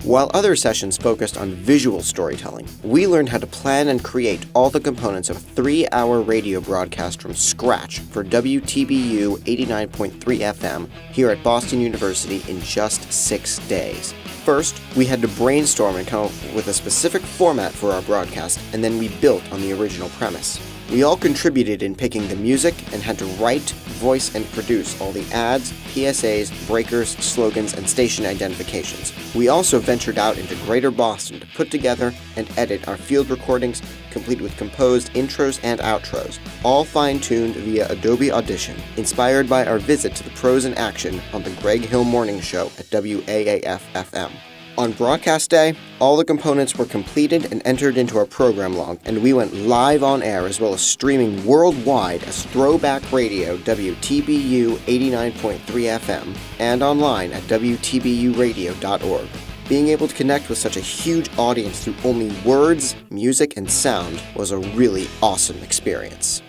While other sessions focused on visual storytelling, we learned how to plan and create all the components of a 3-hour radio broadcast from scratch for WTBU 89.3 FM here at Boston University in just 6 days. First, we had to brainstorm and come up with a specific format for our broadcast, and then we built on the original premise. We all contributed in picking the music and had to write, voice, and produce all the ads, PSAs, breakers, slogans, and station identifications. We also ventured out into Greater Boston to put together and edit our field recordings, complete with composed intros and outros, all fine-tuned via Adobe Audition, inspired by our visit to the pros in action on the Greg Hill Morning Show at WAAF-FM. On broadcast day, all the components were completed and entered into our program log, and we went live on air as well as streaming worldwide as Throwback Radio WTBU 89.3 FM and online at WTBUradio.org. Being able to connect with such a huge audience through only words, music, and sound was a really awesome experience.